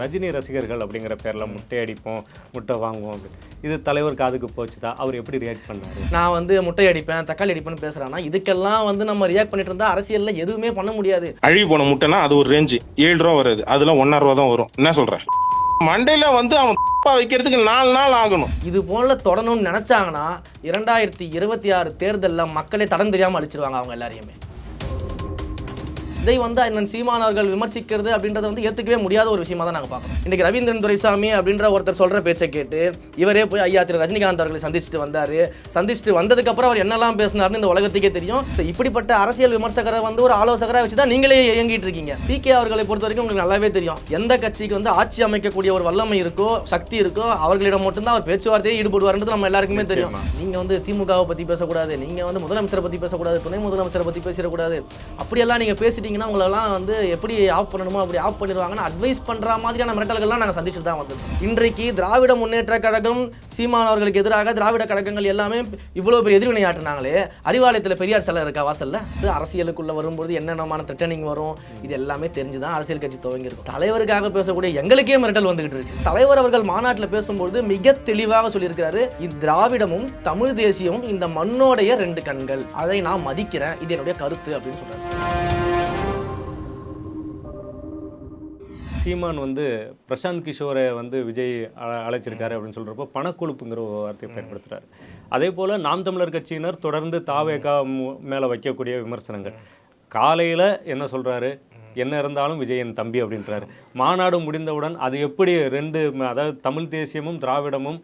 ரஜினி ரசிகர்கள் அப்படிங்கிற பேரில் முட்டை அடிப்போம், முட்டை வாங்குவோம் அப்படின்னு. இது தலைவர் காதுக்கு போச்சுதா? அவர் எப்படி ரியாக்ட் பண்ணாரு? நான் முட்டை அடிப்பேன், தக்காளி அடிப்பேன்னு பேசுறானா, இதுக்கெல்லாம் நம்ம ரியாக்ட் பண்ணிட்டு இருந்தா அரசியல்ல எதுவுமே பண்ண முடியாது. அழுகி போன முட்டைனா அது ஒரு ரேஞ்சு 7 ரூபா வராது, அதெல்லாம் 1.5 ரூபா தான் வரும். என்ன சொல்றேன்? மண்டையில அவன் வைக்கிறதுக்கு 4 நாள் ஆகணும். இது போல தொடணும்னு நினைச்சாங்கன்னா 2026 தேர்தலில் மக்களே தடம் தெரியாம அழிச்சிருவாங்க அவங்க எல்லாரையுமே. இதை அண்ணன் சீமான் அவர்கள் விமர்சிக்கிறது அப்படின்றத ஏற்றுக்கவே முடியாத ஒரு விஷயமா தான் நாங்கள் பார்க்கணும். இன்னைக்கு ரவீந்திரன் துரைசாமி அப்படின்ற ஒருத்தர் சொல்ற பேச்சை கேட்டு இவரே போய் ஐயா திரு ரஜினிகாந்த் அவர்களை சந்திச்சுட்டு வந்தாரு. சந்திச்சுட்டு வந்ததுக்கு அப்புறம் அவர் என்னெல்லாம் பேசினார்னு இந்த உலகத்துக்கே தெரியும். இப்படிப்பட்ட அரசியல் விமர்சகரை ஒரு ஆலோசகராக வச்சு தான் நீங்களே இயங்கிட்டு இருக்கீங்க. பிகே அவர்களை பொறுத்த வரைக்கும் உங்களுக்கு நல்லாவே தெரியும், எந்த கட்சிக்கு ஆட்சி அமைக்கக்கூடிய ஒரு வல்லமை இருக்கோ, சக்தி இருக்கோ, அவர்களிடம் மட்டும்தான் அவர் பேச்சுவார்த்தையே ஈடுபடுவார்ன்றது நம்ம எல்லாருக்குமே தெரியும். நீங்க திமுகவை பத்தி பேசக்கூடாது, நீங்க முதலமைச்சரை பத்தி பேசக்கூடாது, துணை முதலமைச்சரை பத்தி பேசிடக்கூடாது, அப்படியெல்லாம் நீங்க பேசிட்டீங்க உங்களெல்லாம் எப்படி ஆஃப் பண்ணணுமோ அப்படி ஆஃப் பண்ணிடுவாங்கன்னு அட்வைஸ் பண்ற மாதிரியான மிரட்டல்கள்லாம் நாங்கள் சந்திச்சுட்டு தான் வந்தோம். இன்றைக்கு திராவிட முன்னேற்ற கழகம் சீமான் அவர்களுக்கு எதிராக திராவிட கழகங்கள் எல்லாமே இவ்வளவு பெரிய எதிர்வினையாற்றினாங்களே, அறிவாலயத்தில் பெரியார் சிலை இருக்கா வாசல்ல? அரசியலுக்குள்ள வரும்போது என்னென்னமான த்ரெட்டனிங் வரும், இது எல்லாமே தெரிஞ்சுதான் அரசியல் கட்சி துவங்கி இருக்கும். தலைவருக்காக பேசக்கூடிய எங்களுக்கே மிரட்டல் வந்துகிட்டு இருக்கு. தலைவர் அவர்கள் மாநாட்டில் பேசும்போது மிக தெளிவாக சொல்லியிருக்கிறாரு, திராவிடமும் தமிழ் தேசியமும் இந்த மண்ணோடைய 2 கண்கள், அதை நான் மதிக்கிறேன், இது என்னுடைய கருத்து அப்படின்னு சொல்றாரு. சீமான் பிரசாந்த் கிஷோரை விஜய் அழைச்சிருக்காரு அப்படின்னு சொல்கிறப்போ பணக்கொழுப்புங்கிற ஒரு வார்த்தையை பயன்படுத்துகிறாரு. அதே போல் நாம் தமிழர் கட்சியினர் தொடர்ந்து தாவேகா மேலே வைக்கக்கூடிய விமர்சனங்கள். காலையில் என்ன சொல்கிறாரு, என்ன இருந்தாலும் விஜயன் தம்பி அப்படின்றாரு. மாநாடு முடிந்தவுடன் அது எப்படி 2, அதாவது தமிழ் தேசியமும் திராவிடமும்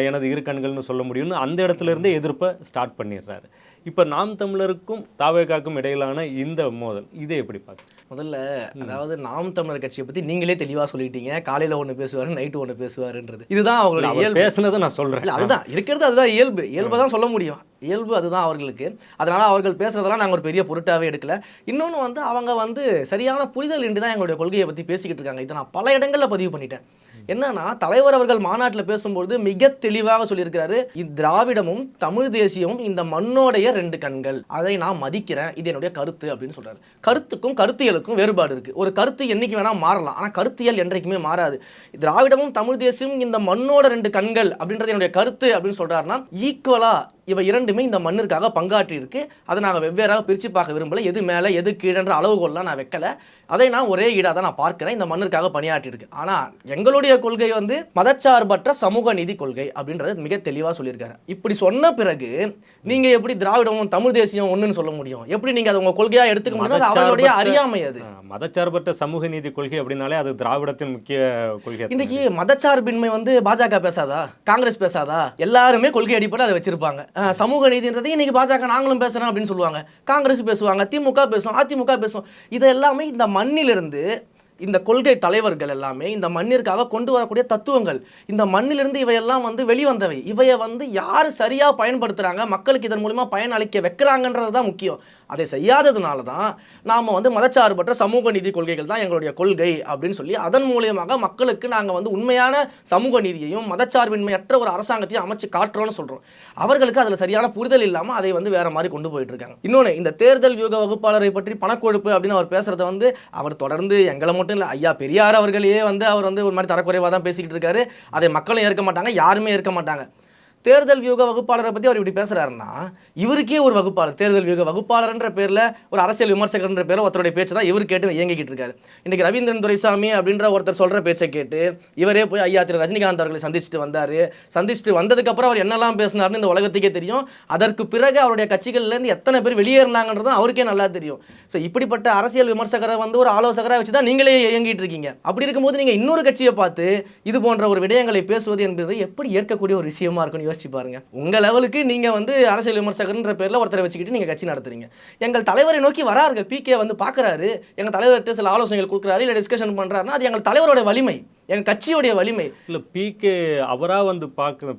எனது 2 கண்கள்னு சொல்ல முடியும்னு அந்த இடத்துல இருந்தே எதிர்ப்பை ஸ்டார்ட் பண்ணிடுறாரு. இப்போ நாம் தமிழருக்கும் தாவேகாக்கும் இடையிலான இந்த மோதல், இதை எப்படி பார்த்து? முதல்ல அதாவது நாம் தமிழர் கட்சியை பற்றி நீங்களே தெளிவாக சொல்லிட்டீங்க, காலையில் ஒன்று பேசுவார், நைட்டு ஒன்று பேசுவாருன்றது. இதுதான் அவங்களுடைய இயல்பு. பேசுனதை நான் சொல்கிறேன், அதுதான் இருக்கிறது, அதுதான் இயல்பை தான் சொல்ல முடியும். இயல்பு அதுதான் அவர்களுக்கு. அதனால் அவர்கள் பேசுகிறதெல்லாம் நாங்கள் ஒரு பெரிய பொருட்டாகவே எடுக்கல. இன்னொன்று அவங்க சரியான புரிதல் இன்றி தான் எங்களுடைய கொள்கையை பற்றி பேசிக்கிட்டு இருக்காங்க. இதை நான் பல இடங்களில் பதிவு பண்ணிட்டேன். என்னன்னா, தலைவர் அவர்கள் மாநாட்டில் பேசும்போது மிக தெளிவாக சொல்லியிருக்கிறாரு, திராவிடமும் தமிழ் தேசியமும் இந்த மண்ணோடைய 2 கண்கள், அதை நான் மதிக்கிறேன், இது என்னுடைய கருத்து அப்படின்னு சொல்றாரு. கருத்துக்கும் கருத்தியலுக்கும் வேறுபாடு இருக்கு. ஒரு கருத்து என்னைக்கு வேணா மாறலாம், ஆனால் கருத்தியல் என்றைக்குமே மாறாது. திராவிடமும் தமிழ் தேசியமும் இந்த மண்ணோட 2 கண்கள் அப்படின்றது என்னுடைய கருத்து அப்படின்னு சொல்றாருன்னா, ஈக்குவலா இவை 2மே இந்த மண்ணிற்காக பங்காற்றி இருக்கு. அதை நாங்கள் வெவ்வேறாக பிரித்து பார்க்க விரும்பல. எது மேலே எது கீழன்ற அளவுகோல்லாம் நான் வைக்கல. அதை நான் ஒரே ஈடாக தான் நான் பார்க்கிறேன். இந்த மண்ணிற்காக பணியாற்றி இருக்கு. ஆனால் எங்களுடைய கொள்கை மதச்சார்பற்ற சமூக நீதி கொள்கை அப்படின்றது மிக தெளிவாக சொல்லியிருக்காரு. இப்படி சொன்ன பிறகு நீங்க எப்படி திராவிடமும் தமிழ் தேசியம் ஒன்றுன்னு சொல்ல முடியும்? எப்படி நீங்க அதை உங்க கொள்கையாக எடுத்துக்க முடியும்? அவங்களுடைய அறியாமை அது. மதச்சார்பற்ற சமூக நீதி கொள்கை அப்படின்னாலே அது திராவிடத்தின் முக்கிய கொள்கை. இன்னைக்கு மதச்சார்பின்மை பாஜக பேசாதா, காங்கிரஸ் பேசாதா? எல்லாருமே கொள்கை அடிப்படையில் அதை வச்சிருப்பாங்க. சமூக நீதின்றதை இன்னைக்கு பாஜக நாங்களும் பேசுறோம் அப்படின்னு சொல்லுவாங்க, காங்கிரஸ் பேசுவாங்க, திமுக பேசும், அதிமுக பேசும். இது எல்லாமே இந்த மண்ணிலிருந்து இந்த கொள்கை தலைவர்கள் எல்லாமே இந்த மண்ணிற்காக கொண்டு வரக்கூடிய தத்துவங்கள். இந்த மண்ணிலிருந்து இவையெல்லாம் வெளிவந்தவை. இவையை யார் சரியா பயன்படுத்துறாங்க, மக்களுக்கு இதன் மூலமா பயன் அளிக்க வைக்கிறாங்கன்றது தான் முக்கியம். அதை செய்யாததுனால தான் நாம மதச்சார்பற்ற சமூக நீதி கொள்கைகள் தான் எங்களுடைய கொள்கை அப்படின்னு சொல்லி அதன் மூலியமாக மக்களுக்கு நாங்கள் உண்மையான சமூக நீதியையும் மதச்சார்பின்மையற்ற ஒரு அரசாங்கத்தையும் அமைச்சு காட்டுறோம்னு சொல்றோம். அவர்களுக்கு அதில் சரியான புரிதல் இல்லாமல் அதை வேற மாதிரி கொண்டு போயிட்டு இருக்காங்க. இன்னொன்று, இந்த தேர்தல் வியூக வகுப்பாளரை பற்றி பணக்கொழுப்பு அப்படின்னு அவர் பேசுறத அவர் தொடர்ந்து எங்களை மட்டும் இல்லை, ஐயா பெரியார் அவர்களே அவர் ஒரு மாதிரி தரக்குறைவாக தான் பேசிக்கிட்டு இருக்காரு. அதை மக்களும் ஏற்க மாட்டாங்க, யாருமே ஏற்க மாட்டாங்க. தேர்தல் வியூக வகுப்பாளரை பற்றி அவர் இப்படி பேசுகிறாருன்னா, இவருக்கே ஒரு வகுப்பாளர், தேர்தல் வியூக வகுப்பாளர்ன்ற பேரில் ஒரு அரசியல் விமர்சகர்ன்ற பேரில் ஒருத்தருடைய பேச்சு தான் இவர் கேட்டு இயங்கிக்கிட்டு இருக்காரு. இன்றைக்கி ரவீந்திரன் துரைசாமி அப்படின்ற ஒருத்தர் சொல்கிற பேச்சை கேட்டு இவரே போய் ஐயா திரு ரஜினிகாந்த் அவர்களை சந்திச்சுட்டு வந்தார். சந்திச்சுட்டு வந்ததுக்கப்புறம் அவர் என்னெல்லாம் பேசினார்னு இந்த உலகத்துக்கே தெரியும். அதற்கு பிறகு அவருடைய கட்சிகள்லேருந்து எத்தனை பேர் வெளியேறினாங்கன்றது அவருக்கே நல்லா தெரியும். ஸோ இப்படிப்பட்ட அரசியல் விமர்சகரை ஒரு ஆலோசகராக வச்சு தான் நீங்களே இயங்கிட்டு இருக்கீங்க. அப்படி இருக்கும்போது நீங்கள் இன்னொரு கட்சியை பார்த்து இது போன்ற ஒரு விடயங்களை பேசுவது என்பது எப்படி ஏற்கக்கூடிய ஒரு விஷயமா இருக்குன்னு பாருங்க. உங்க லெவலுக்கு நீங்க அரசியல் விமர்சகர்ன்ற பேர்ல ஒருத்தரை வச்சுக்கிட்டு நீங்க கட்சி நடத்துறீங்க. எங்கள் தலைவரை நோக்கி வரார்கள், பிகே பாக்குறாரு, எங்க தலைவர்கிட்ட சில ஆலோசனைகள் கொடுக்குறாரு, இல்ல டிஸ்கஷன் பண்றாருன்னா அது எங்கள் தலைவரோட வலிமை, எங்க கட்சியோடைய வலிமை. இல்ல பிகே அவரா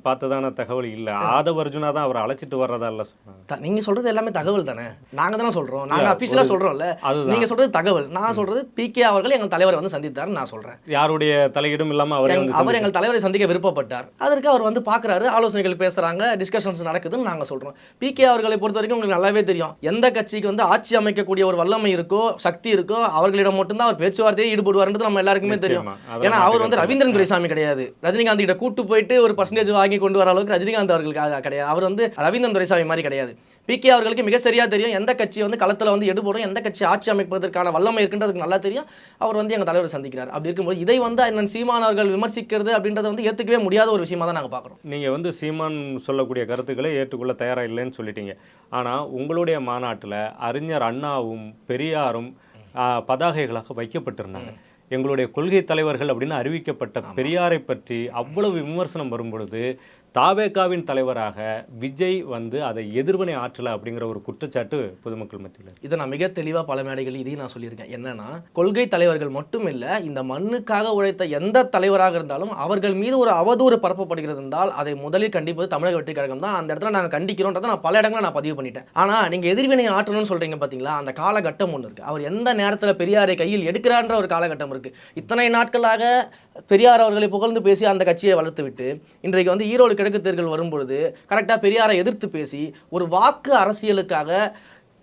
பார்த்ததான தகவல் இல்ல, ஆதவ அர்ஜுனா தான் அவரை அழைச்சிட்டு வர்றதா இல்ல சொன்னாங்க. நீங்க சொல்றது எல்லாமே தகவல் தானே, நாங்க தானே சொல்றோம், நாங்க அபிஷியலா சொல்றோம்ல. நீங்க சொல்றது தகவல், நான் சொல்றது பிகே அவர்கள் எங்கள் தலைவரை சந்தித்தார் நான் சொல்றேன். யாருடைய தலையீடும் இல்லாம அவர் எங்கள் தலைவரை சந்திக்க விருப்பப்பட்டார். அதற்கு அவர் பாக்குறாரு, ஆலோசனைகள் பேசுறாங்க, டிஸ்கஷன்ஸ் நடக்குதுன்னு நாங்க சொல்றோம். பிகே அவர்களை பொறுத்த வரைக்கும் உங்களுக்கு நல்லாவே தெரியும், எந்த கட்சிக்கு ஆட்சி அமைக்கக்கூடிய ஒரு வல்லமை இருக்கோ, சக்தி இருக்கோ, அவர்களிடம் மட்டும்தான் அவர் பேச்சுவார்த்தையே ஈடுபடுவார்ன்றது நம்ம எல்லாருக்குமே தெரியும். ஏன்னா அவர் வந்து ரவீந்திரன் துரைசாமி கிடையாது. ரஜினிகாந்த் கிட்ட கூட்டு போயிட்டு ஒரு பர்சன்டேஜ் வாங்கி கொண்டு வர அளவுக்கு ரஜினிகாந்த் அவர்களுக்கு கிடையாது. அவர் வந்து ரவீந்திரன் துரைசாமி மாதிரி கிடையாது. பிகே அவர்களுக்கு மிக சரியா தெரியும் எந்த கட்சி வந்து களத்தில் வந்து எடுபடும், எந்த கட்சி ஆட்சி அமைப்பதற்கான வல்லமை இருக்குன்றதுக்கு நல்லா தெரியும். அவர் வந்து எங்கள் தலைவர் சந்திக்கிறார். அப்படி இருக்கும்போது இதை வந்து அண்ணன் சீமான் அவர்கள் விமர்சிக்கிறது அப்படின்றத வந்து ஏற்றுக்கவே முடியாத ஒரு விஷயமா தான் நாங்கள் பார்க்குறோம். நீங்கள் வந்து சீமான் சொல்லக்கூடிய கருத்துக்களை ஏற்றுக்கொள்ள தயாராக இல்லைன்னு சொல்லிட்டீங்க. ஆனால் உங்களுடைய மாநாட்டில் அறிஞர் அண்ணாவும் பெரியாரும் பதாகைகளாக வைக்கப்பட்டிருந்தாங்க. எங்களுடைய கொள்கை தலைவர்கள் அப்படின்னு அறிவிக்கப்பட்ட பெரியாரை பற்றி அவ்வளவு விமர்சனம் வரும்பொழுது தாவேகாவின் தலைவராக விஜய் வந்து அதை எதிர்வினை ஆற்றலை அப்படிங்கிற ஒரு குற்றச்சாட்டு பொதுமக்கள் மத்தியில். இதை நான் மிக தெளிவாக பல மேடைகள் இதையும் நான் சொல்லியிருக்கேன். என்னன்னா, கொள்கை தலைவர்கள் மட்டும் இல்லை, இந்த மண்ணுக்காக உழைத்த எந்த தலைவராக இருந்தாலும் அவர்கள் மீது ஒரு அவதூறு பரப்பப்படுகிறது என்றால் அதை முதலில் கண்டிப்பது தமிழக வெற்றி கழகம் தான். அந்த இடத்துல நாங்கள் கண்டிக்கிறோன்றதை நான் பல இடங்களில் நான் பதிவு பண்ணிட்டேன். ஆனால் நீங்கள் எதிர்வினை ஆற்றணும்னு சொல்கிறீங்க பார்த்தீங்களா, அந்த காலகட்டம் ஒன்று இருக்குது. அவர் எந்த நேரத்தில் பெரியாரை கையில் எடுக்கிறான்ற ஒரு காலகட்டம் இருக்குது. இத்தனை நாட்களாக பெரியார் அவர்களை புகழ்ந்து பேசி அந்த கட்சியை வளர்த்து விட்டு இன்றைக்கு வந்து ஈரோடு கிழக்கு தேர்தல் வரும்பொழுது கரெக்டாக பெரியாரை எதிர்த்து பேசி ஒரு வாக்கு அரசியலுக்காக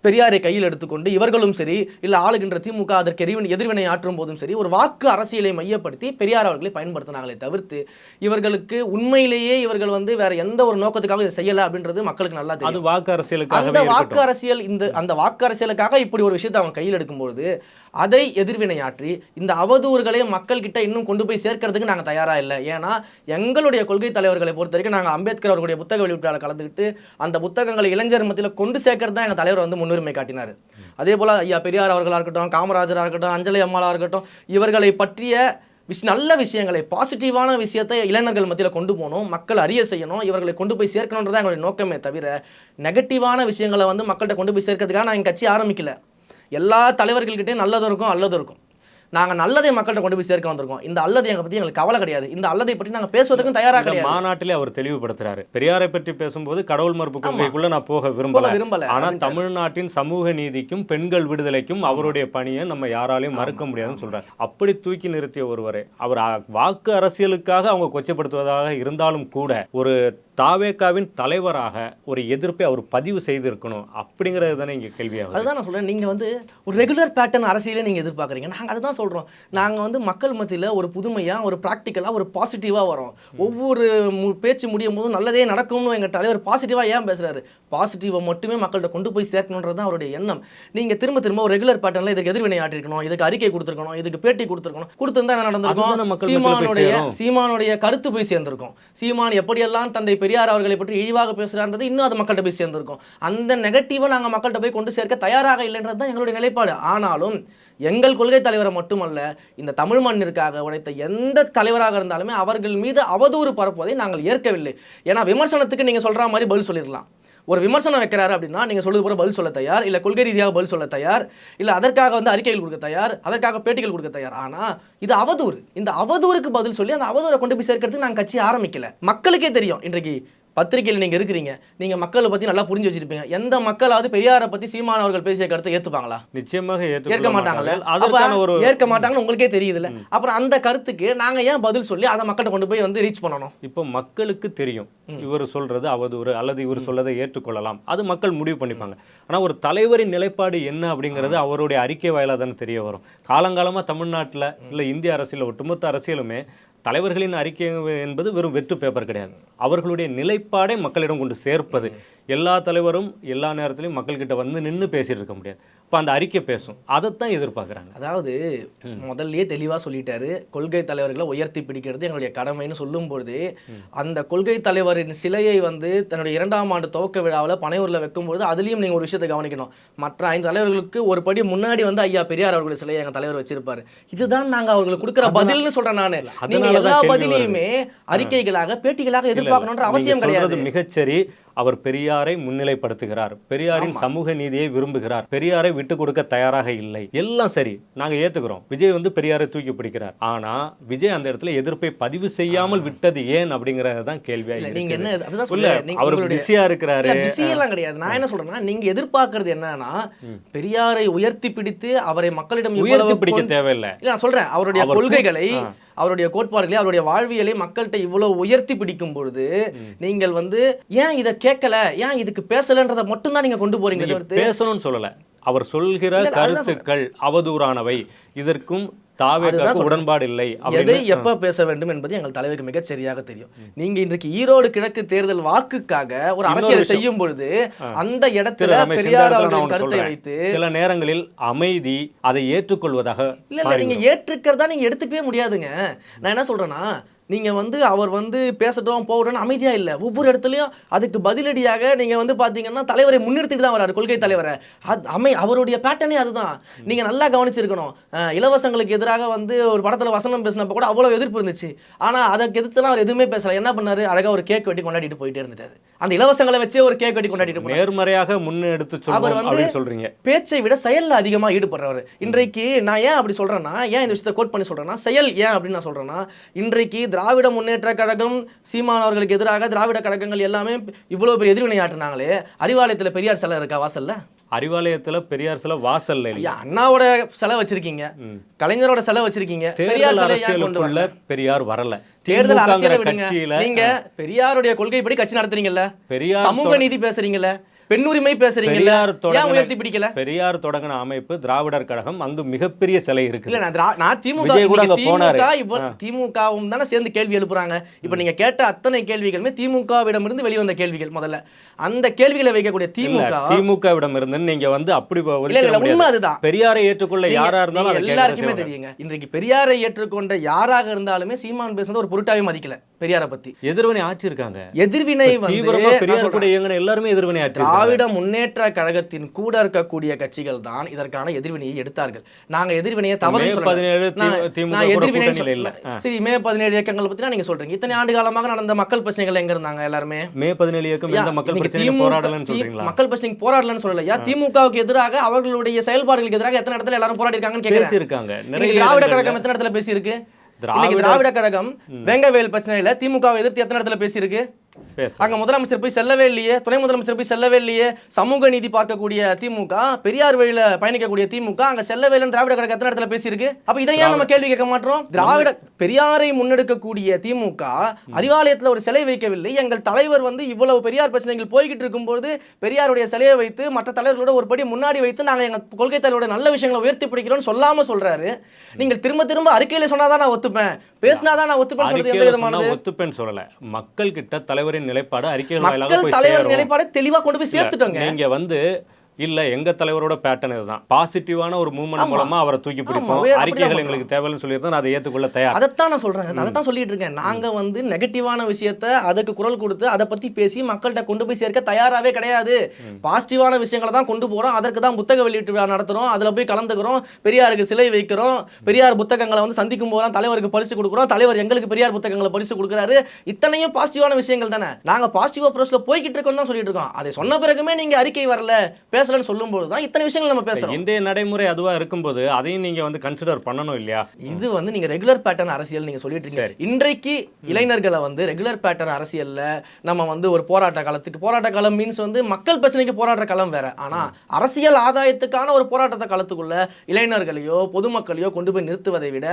பெரியாரை கையில் எடுத்துக்கொண்டு இவர்களும் சரி இல்லை ஆளுகின்ற திமுக அதற்கு எதிர்வினை ஆற்றும் போதும் சரி ஒரு வாக்கு அரசியலை மையப்படுத்தி பெரியார் அவர்களை பயன்படுத்தினாங்களே தவிர்த்து இவர்களுக்கு உண்மையிலேயே இவர்கள் வந்து வேற எந்த ஒரு நோக்கத்துக்காக இதை செய்யலை அப்படின்றது மக்களுக்கு நல்லா தெரியும். அது வாக்கு அரசியலுக்காக, அந்த வாக்கு அரசியல் அந்த வாக்கு அரசியலுக்காக இப்படி ஒரு விஷயத்தை அவங்க கையில் எடுக்கும்போது அதை எதிர்வினையாற்றி இந்த அவதூறுகளை மக்கள் கிட்ட இன்னும் கொண்டு போய் சேர்க்கறதுக்கு நாங்கள் தயாரா இல்லை. ஏன்னா எங்களுடைய கொள்கை தலைவர்களை பொறுத்த வரைக்கும் நாங்கள் அம்பேத்கர் அவர்களுடைய புத்தக வெளியீட்டாளர் கலந்துக்கிட்டு அந்த புத்தகங்களை இளைஞர் மத்தியில் கொண்டு சேர்க்கறது தான் எங்கள் தலைவர் வந்து முன்னுரிமை காட்டினார். அதே போல் ஐயா பெரியார் அவர்களாக இருக்கட்டும், காமராஜராக இருக்கட்டும், அஞ்சலி அம்மாளாக இருக்கட்டும், இவர்களை பற்றிய நல்ல விஷயங்களை பாசிட்டிவான விஷயத்தை இளைஞர்கள் மத்தியில் கொண்டு போகணும், மக்கள் அறிய செய்யணும், இவர்களை கொண்டு போய் சேர்க்கணுன்றதான் எங்களுடைய நோக்கமே தவிர நெகட்டிவான விஷயங்களை வந்து மக்கள்கிட்ட கொண்டு போய் சேர்க்கறதுக்காக நான் எங்கள் கட்சி ஆரம்பிக்கல. எல்லா தலைவர்கள்கிட்டையும் நல்லதும் இருக்கும் அல்லதும் இருக்கும். நாங்கள் நல்லதை மக்கள்கிட்ட கொண்டு போய் சேர்க்க வந்திருக்கோம். இந்த அல்லது எங்களை பற்றி எங்களுக்கு கவலை கிடையாது. இந்த அல்லதை பற்றி நாங்கள் பேசுவதற்கும் தயாராக கிடையாது. மாநாட்டிலே அவர் தெளிவுபடுத்துறாரு. பெரியாரை பற்றி பேசும்போது கடவுள் மறுப்பு கொள்கைக்குள்ள நான் போக விரும்பல. ஆனால் தமிழ்நாட்டின் சமூக நீதிக்கும் பெண்கள் விடுதலைக்கும் அவருடைய பணியை நம்ம யாராலையும் மறுக்க முடியாதுன்னு சொல்றாரு. அப்படி தூக்கி நிறுத்திய ஒருவரை அவர் வாக்கு அரசியலுக்காக அவங்க கொச்சப்படுத்துவதாக இருந்தாலும் கூட ஒரு தாவேகாவின் தலைவராக ஒரு எதிர்ப்பை அவர் பதிவு செய்திருக்கணும் அப்படிங்கிறது தானே இங்கே கேள்வியாகும். அதுதான் நான் சொல்றேன். நீங்க வந்து ஒரு ரெகுலர் பேட்டர்ன் அரசியலை நீங்க எதிர்பார்க்குறீங்க. நாங்கள் அதுதான் சொல்றோம். நாங்க வந்து மக்கள் மத்தியில் ஒரு புதுமையா, ஒரு ப்ராக்டிக்கலா, ஒரு பாசிட்டிவா வரோம். ஒவ்வொரு பேச்சு முடியும் போதும் நல்லதே நடக்கும்னு எங்க தலைவர் பாசிட்டிவா ஏன் பேசுறாரு? பாசிட்டிவா மட்டுமே மக்கள்கிட்ட கொண்டு போய் சேர்க்கணுன்றது தான் அவருடைய எண்ணம். நீங்க திரும்ப திரும்ப ஒரு ரெகுலர் பேட்டர்ன்ல இதுக்கு எதிர்வினை ஆற்றிருக்கணும், இதுக்கு அறிக்கை கொடுத்துருக்கணும், இதுக்கு பேட்டி கொடுத்துருக்கணும், கொடுத்துருந்தா என்ன நடந்திருக்கும்? சீமானுடைய கருத்து போய் சேர்ந்திருக்கும். சீமான் எப்படியெல்லாம் தந்தை பெரியார் அவர்களை பற்றி இழிவாக பேசுறான்றது இன்னும் அது மக்கள்கிட்ட போய் சேர்ந்திருக்கும். அந்த நெகட்டிவா நாங்க மக்கள்கிட்ட போய் கொண்டு சேர்க்க தயாராக இல்லைன்றது தான் எங்களுடைய நிலைப்பாடு. ஆனாலும் எங்கள் கொள்கை தலைவரை மட்டுமல்ல, இந்த தமிழ் மண்ணிற்காக உழைத்த எந்த தலைவராக இருந்தாலுமே அவர்கள் மீது அவதூறு பரப்புவதை நாங்கள் ஏற்கவில்லை. ஏன்னா விமர்சனத்துக்கு நீங்க சொல்ற மாதிரி பதில் சொல்லிடலாம். ஒரு விமர்சனம் வைக்கிறாரு அப்படின்னா நீங்கள் சொல்லுது போல பதில் சொல்ல தயார், இல்லை கொள்கை ரீதியாக பதில் சொல்ல தயார், இல்லை அதற்காக வந்து அறிக்கைகள் கொடுக்க தயார், அதற்காக பேட்டிகள் கொடுக்க தயார். ஆனால் இது அவதூறு. இந்த அவதூறுக்கு பதில் சொல்லி அந்த அவதூறை கொண்டு போய் சேர்க்கறதுக்கு நாங்கள் கட்சி ஆரம்பிக்கல. மக்களுக்கே தெரியும். இன்றைக்கு பத்திரிகையில் நீங்கள் இருக்கிறீங்க, நீங்கள் மக்களை பற்றி நல்லா புரிஞ்சு வச்சிருப்பீங்க. எந்த மக்களாவது பெரியாரை பற்றி சீமான் அவர்கள் பேசிய கருத்தை ஏற்றுப்பாங்களா? நிச்சயமாக ஏற்க மாட்டாங்கல்ல. ஏற்க மாட்டாங்கன்னு உங்களுக்கே தெரியுதுல்ல. அப்புறம் அந்த கருத்துக்கு நாங்கள் ஏன் பதில் சொல்லி அதை மக்கள்கிட்ட கொண்டு போய் வந்து ரீச் பண்ணணும்? இப்போ மக்களுக்கு தெரியும் இவர் சொல்றது அவதூறு அல்லது இவர் சொல்லதை ஏற்றுக்கொள்ளலாம், அது மக்கள் முடிவு பண்ணிப்பாங்க. ஆனால் ஒரு தலைவரின் நிலைப்பாடு என்ன அப்படிங்கிறது அவருடைய அறிக்கை வாயிலாக தானே தெரிய வரும். காலங்காலமாக தமிழ்நாட்டில் இல்லை இந்திய அரசியல் ஒட்டுமொத்த அரசியலுமே தலைவர்களின் அறிக்கை என்பது வெறும் வெற்று பேப்பர் கிடையாது. அவர்களுடைய நிலைப்பாடை மக்களிடம் கொண்டு சேர்ப்பது. எல்லா தலைவரும் எல்லா நேரத்திலையும் மக்கள்கிட்ட வந்து நின்று பேசிட்டு இருக்க முடியாது. இப்போ அந்த அறிக்கை பேசும், அதைத்தான் எதிர்பார்க்குறாங்க. அதாவது முதல்லயே தெளிவாக சொல்லிட்டாரு, கொள்கை தலைவர்களை உயர்த்தி பிடிக்கிறது எங்களுடைய கடமைன்னு சொல்லும்போது அந்த கொள்கை தலைவரின் சிலையை வந்து தன்னுடைய 2ஆம் ஆண்டு துவக்க விழாவில் பனையூரில் வைக்கும்போது அதுலேயும் நீங்கள் ஒரு விஷயத்தை கவனிக்கணும். மற்ற 5 தலைவர்களுக்கு ஒரு படி முன்னாடி வந்து ஐயா பெரியார் அவர்களுடைய சிலையை எங்கள் தலைவர் வச்சிருப்பாரு. இதுதான் நாங்கள் அவர்களுக்கு கொடுக்குற பதில்னு சொல்கிறேன். நான் நீங்கள் எல்லா பதிலையுமே அறிக்கைகளாக பேட்டிகளாக எதிர்பார்க்கணுன்ற அவசியம் கிடையாது. மிகச்சரி. அவர் பெரியாரை முன்னிலைப்படுத்துகிறார், பெரியாரின் சமூக நீதியை விரும்புகிறார், பெரியாரை விட்டு கொடுக்க தயாராக இல்லை, எல்லாம் சரி, நாங்க ஏத்துக்கிறோம். விஜய் வந்து பெரியாரை தூக்கி பிடிக்கிறார். ஆனா விஜய் அந்த இடத்துல எதிர்ப்பை பதிவு செய்யாமல் விட்டது ஏன் அப்படிங்கறதுதான் கேள்வியா இருக்கு. நீங்க என்ன அதுதான் சொல்ல அவர் பிஸியா இருக்கிறாரு. பிஸியெல்லாம் கிடையாது. நான் என்ன சொல்றேன்னா, நீங்க எதிர்பார்க்கறது என்னன்னா பெரியாரை உயர்த்தி பிடித்து அவரை மக்களிடம் உயர்த்தி பிடிக்க தேவையில்லை. இல்ல நான் சொல்றேன், அவருடைய கொள்கைகளை, அவருடைய கோட்பாடுகளை, அவருடைய வாழ்வியலை மக்கள்கிட்ட இவ்வளவு உயர்த்தி பிடிக்கும் பொழுது நீங்கள் வந்து ஏன் இதை கேட்கல, ஏன் இதுக்கு பேசலன்றதை மட்டும்தான் நீங்க கொண்டு போறீங்க. பேசணும்னு சொல்லல, அவர் சொல்கிற கருத்துக்கள் அவதூறானவை, இதற்கும் தாவேக்காவுக்கு உடன்பாடு இல்லை எதை அப்படின்னு எப்ப பேச வேண்டும் என்பது எங்கள் தலைவருக்கு மிகச் சரியாக தெரியும். நீங்க இன்றைக்கு ஈரோடு கிழக்கு தேர்தல் வாக்குக்காக ஒரு அரசியலை செய்யும் பொழுது அந்த இடத்துல பெரியார் அவர்களின் கருத்தை வைத்து சில நேரங்களில் அமைதி அதை ஏற்றுக்கொள்வதாக இல்ல நீங்க ஏற்றுக்கிறதா நீங்க எடுத்துக்கவே முடியாதுங்க. நான் என்ன சொல்றேன்னா, நீங்க வந்து அவர் வந்து பேசட்டும் போகட்டும் அமைதியா இல்ல, ஒவ்வொரு இடத்துலயும் அதுக்கு பதிலடியாக நீங்க வந்து பாத்தீங்கன்னா தலைவரை முன்னிறுத்திட்டு தான் வராரு, கொள்கை தலைவரை. அவருடைய பேட்டர்னே அதுதான். நீங்க நல்லா கவனிச்சிருக்கணும். இலவசங்களுக்கு எதிராக வந்து ஒரு படத்துல வசனம் பேசினப்ப கூட அவ்வளவு எதிர்ப்பு இருந்துச்சு. ஆனா அதற்கு எதிர்த்துலாம் அவர் எதுவுமே பேசல. என்ன பண்ணாரு, அழகா ஒரு கேக் வெட்டி கொண்டாடிட்டு போயிட்டே இருந்துட்டாரு. அந்த இலவசங்களை வச்சே ஒரு கேக் வெட்டி கொண்டாடிட்டு போனாரு. நேர்மறையாக முன்னெடுத்து அவர் வந்து சொல்றீங்க. பேச்சை விட செயல்ல அதிகமா ஈடுபடுறவர். இன்றைக்கு நான் ஏன் அப்படி சொல்றேன்னா, ஏன் இந்த விஷயத்தை கோட் பண்ணி சொல்றேன்னா, செயல் ஏன் அப்படின்னு நான் சொல்றேன்னா, இன்றைக்கு திராவிட முன்னேற்ற கழகம் சீமான் அவர்களுக்கு எதிராக திராவிட கழகங்கள் எல்லாமே இவ்வளவு பெரிய எதிர்வினையாற்றினாங்களே, அறிவாலயத்துல பெரியார் சிலை இருக்கா வாசல்ல? அறிவாலயத்துல பெரியார் சிலை வாசல்ல இல்ல. அண்ணாவோட சிலை வச்சிருக்கீங்க, கலைஞரோட சிலை வச்சிருக்கீங்க, பெரியார் சிலை ஏன் கொண்டு வரல? பெரியார் வரல. தேர்தல் அரசியலை விடுங்க. நீங்க பெரியாருடைய கொள்கைப்படி கட்சி நடத்துறீங்கல்ல, பெரியார் சமூக நீதி பேசுறீங்கல்ல, பெண்ணுரிமை பேசுறீங்கல்ல, ஏன் உயர்த்தி பிடிக்கல? பெரியார் தொடங்கின அமைப்பு திராவிடர் கழகம், அங்கு மிகப்பெரிய சிலை இருக்கு. இல்ல நான் திமுகவும் தானே சேர்ந்து கேள்வி எழுப்புறாங்க. இப்ப நீங்க கேட்ட அத்தனை கேள்விகளுமே திமுகவிடம் இருந்து வெளிவந்த கேள்விகள். முதல்ல அந்த கேள்விகளை வைக்கக்கூடிய திமுகவிடம் இருந்து நீங்க வந்து அப்படி உண்மை அதுதான். பெரியாரை ஏற்றுக்கொள்ள யாரா இருந்தாலும் எல்லாருக்குமே தெரியுங்க. இன்றைக்கு பெரியாரை ஏற்றுக்கொண்ட யாராக இருந்தாலுமே சீமான் பேசுறது ஒரு பொருட்டாவே மதிக்கல. பெரியாரை பத்தி எதிர்வினை ஆட்சி இருக்காங்க. எதிர்வினை பெரியார் கூட இயங்கின எல்லாருமே எதிர்வினை ஆட்சி. திராவிட முன்னேற்ற கழகத்தின் கூட இருக்கக்கூடிய கட்சிகள் தான் இதற்கான எதிர்வினையை எடுத்தார்கள். நாங்க எதிர்வினையை தவறு சரி, மே 17 இயக்கங்கள் பத்தி நீங்க சொல்றீங்க. இத்தனை ஆண்டு காலமாக நடந்த மக்கள் பிரச்சனைகள் எங்க இருந்தாங்க? எல்லாருமே மே 17 இயக்கம் எந்த மக்கள் பிரச்சனை போராடலன்னு சொல்றீங்களா? மக்கள் பிரச்சனை போராடலன்னு சொல்லலையா? திமுகவுக்கு எதிராக அவர்களுடைய செயல்பாடுகளுக்கு எதிராக எத்தனை இடத்துல எல்லாரும் போராடி இருக்காங்கன்னு கேக்குறாங்க. திராவிட கழகம் எத்தனை இடத்துல பேசி இருக்கு? திராவிட கழகம் வெங்கவேல் பிரச்சனையில திமுகவை எதிர்த்து எத்தனை இடத்துல பேசி இருக்கு? அங்க முதலமைச்சர் போய் செல்லவே இல்லையே, துணை முதலமைச்சர் போய் செல்லவே இல்லையே. சமூக நீதி பார்க்கக்கூடிய திமுக, பெரியார் வழியில பயணிக்கக்கூடிய திமுக அங்க செல்லவே இல்லைன்னு திராவிட கழகம் எத்தனை இடத்துல பேசியிருக்கு? அப்ப இதையா நம்ம கேள்வி கேட்க மாட்டோம்? திராவிட பெரியாரை முன்னெடுக்கக்கூடிய திமுக அறிவாலயத்துல ஒரு சிலை வைக்கவில்லை. எங்கள் தலைவர் வந்து இவ்வளவு பெரியார் பிரச்சனைகள் போய்கிட்டு இருக்கும்போது பெரியாருடைய சிலையை வைத்து மற்ற தலைவர்களோட ஒரு படி முன்னாடி வைத்து நாங்க எங்க கொள்கை தலைவரோட நல்ல விஷயங்களை உயர்த்தி பிடிக்கிறோம் சொல்லாம சொல்றாரு. நீங்கள் திரும்ப திரும்ப அறிக்கையில சொன்னாதான் நான் ஒத்துப்பேன், பேசினாதான் நான் ஒத்துப்பேன் சொல்றது எந்த விதமானது? ஒத்துப்பேன் சொல்லல. மக்கள் கிட்ட தலைவரின் நிலைப்பாடு அறிக்கைகள் மக்கள் தலைவர் நிலைப்பாடு தெளிவா கொண்டு போய் சேர்த்துட்டோங்க. நீங்க வந்து இல்ல எங்க தலைவரோட பேட்டர்ன் இதுதான், பாசிட்டிவான ஒரு மூவ்மெண்ட் மூலமா அவரை தூக்கி பிடிப்போம், அறிக்கைகள் எங்களுக்கு தேவைன்னு சொல்லியிருந்தா அதை ஏற்றுக்கொள்ள தயார். அதைத்தான் நான் சொல்றேன், அதைத்தான் சொல்லிட்டு இருக்கேன். நாங்க வந்து நெகட்டிவான விஷயத்த அதுக்கு குரல் கொடுத்து அதை பத்தி பேசி மக்கள்கிட்ட கொண்டு போய் சேர்க்க தயாராகவே கிடையாது. பாசிட்டிவான விஷயங்களை தான் கொண்டு போறோம். அதற்கு தான் புத்தக வெளியீட்டு விழா நடத்துறோம், அதுல போய் கலந்துக்கிறோம், பெரியாருக்கு சிலை வைக்கிறோம், பெரியார் புத்தகங்களை வந்து சந்திக்கும் போது தலைவருக்கு பரிசு கொடுக்குறோம், தலைவர் எங்களுக்கு பெரியார் புத்தகங்களை பரிசு கொடுக்குறாரு. இத்தனையும் பாசிட்டிவான விஷயங்கள் தானே. நாங்க பாசிட்டிவ் அப்ரோச்ல போய்கிட்டு இருக்கோம் தான் சொல்லிட்டு இருக்கோம். அதை சொன்ன பிறகுமே நீங்க அறிக்கை வரல பேசலன்னு சொல்லும்போது தான் இத்தனை விஷயங்கள் நம்ம பேசுறோம். இந்திய நடைமுறை அதுவா இருக்கும்போது அதையும் நீங்க வந்து கன்சிடர் பண்ணணும் இல்லையா? இது வந்து நீங்க ரெகுலர் பேட்டர்ன் அரசியல் நீங்க சொல்லிட்டு இருக்கீங்க. இன்றைக்கு இளைஞர்களை வந்து ரெகுலர் பேட்டர்ன் அரசியல்ல நம்ம வந்து ஒரு போராட்ட காலம் மீன்ஸ் வந்து மக்கள் பிரச்சனைக்கு போராட்ட காலம் வேற. ஆனா அரசியல் ஆதாயத்துக்கான ஒரு போராட்டத்தை காலத்துக்குள்ள இளைஞர்களையோ பொதுமக்களையோ கொண்டு போய் நிறுத்துவதை விட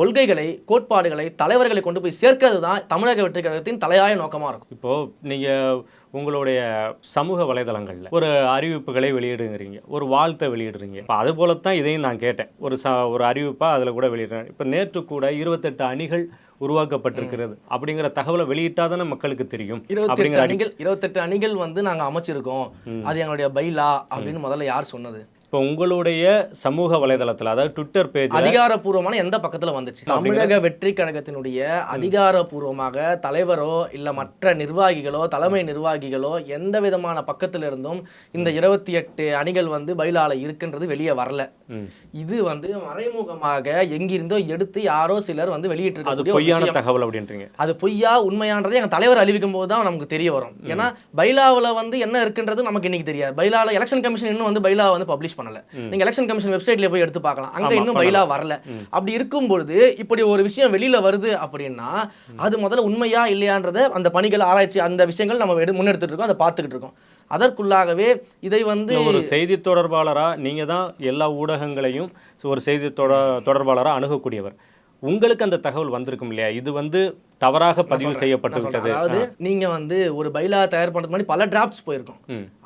கொள்கைகளை, கோட்பாடுகளை, தலைவர்களை கொண்டு போய் சேர்க்கிறது தான் தமிழக வெற்றி கழகத்தின் தலையாய நோக்கமா இருக்கும். இப்போ நீங்க உங்களுடைய சமூக வலைதளங்களில் ஒரு அறிவிப்புகளை வெளியிடுங்கிறீங்க, ஒரு வாழ்த்தை வெளியிடுறீங்க. இப்போ அது போலத்தான் இதையும் நான் கேட்டேன், ஒரு அறிவிப்பாக அதில் கூட வெளியிடுறேன். இப்போ நேற்று கூட 28 அணிகள் உருவாக்கப்பட்டிருக்கிறது அப்படிங்கிற தகவலை வெளியிட்டாதானே மக்களுக்கு தெரியும். 28 அணிகள் வந்து நாங்கள் அமைச்சிருக்கோம், அது எங்களுடைய பைலா அப்படின்னு முதல்ல யார் சொன்னது? இப்போ உங்களுடைய சமூக வலைதளத்தில், அதாவது ட்விட்டர் பேஜ் அதிகாரப்பூர்வமான எந்த பக்கத்தில் வந்துச்சு? தமிழக வெற்றி கழகத்தினுடைய அதிகாரப்பூர்வமாக தலைவரோ இல்லை மற்ற நிர்வாகிகளோ தலைமை நிர்வாகிகளோ எந்த விதமான பக்கத்தில் இருந்தும் இந்த 28 அணிகள் வந்து பைலால இருக்குன்றது வெளியே வரல. இது வந்து மறைமுகமாக எங்கிருந்தோ எடுத்து யாரோ சிலர் வந்து வெளியிட்டு தகவல் அப்படின்றீங்க. அது பொய்யா உண்மையானதை எங்க தலைவர் அறிவிக்கும் போது தான் நமக்கு தெரிய வரும். ஏன்னா பைலாவில் வந்து என்ன இருக்குன்றது நமக்கு இன்னைக்கு தெரியாது. பைலாவில் எலெக்ஷன் கமிஷன் இன்னும் வந்து பைலா வந்து பப்ளிஷ் பண்ணல. நீங்க எலெக்ஷன் கமிஷன் வெப்சைட்ல போய் எடுத்து பார்க்கலாம், அங்க இன்னும் பைலா வரல. அப்படி இருக்கும்போது இப்படி ஒரு விஷயம் வெளியில வருது அப்படின்னா அது முதல்ல உண்மையா இல்லையான்றத அந்த பணிகள் ஆராய்ச்சி அந்த விஷயங்கள் நம்ம முன்னெடுத்துட்டு இருக்கோம், அதை பார்த்துக்கிட்டு இருக்கோம். அதற்குள்ளாகவே இதை வந்து ஒரு செய்தி தொடர்பாளரா நீங்க தான் எல்லா ஊடகங்களையும் ஒரு செய்தி தொடர்பாளரா அணுகக்கூடியவர், உங்களுக்கு அந்த தகவல் வந்திருக்கும் இல்லையா? இது வந்து தவறாக பதிவு செய்யப்பட்டு விட்டது. அதாவது நீங்க வந்து ஒரு பைலா தயார் பண்றதுக்கு முன்னாடி பல டிராஃப்ட்ஸ் போயிருக்கும்,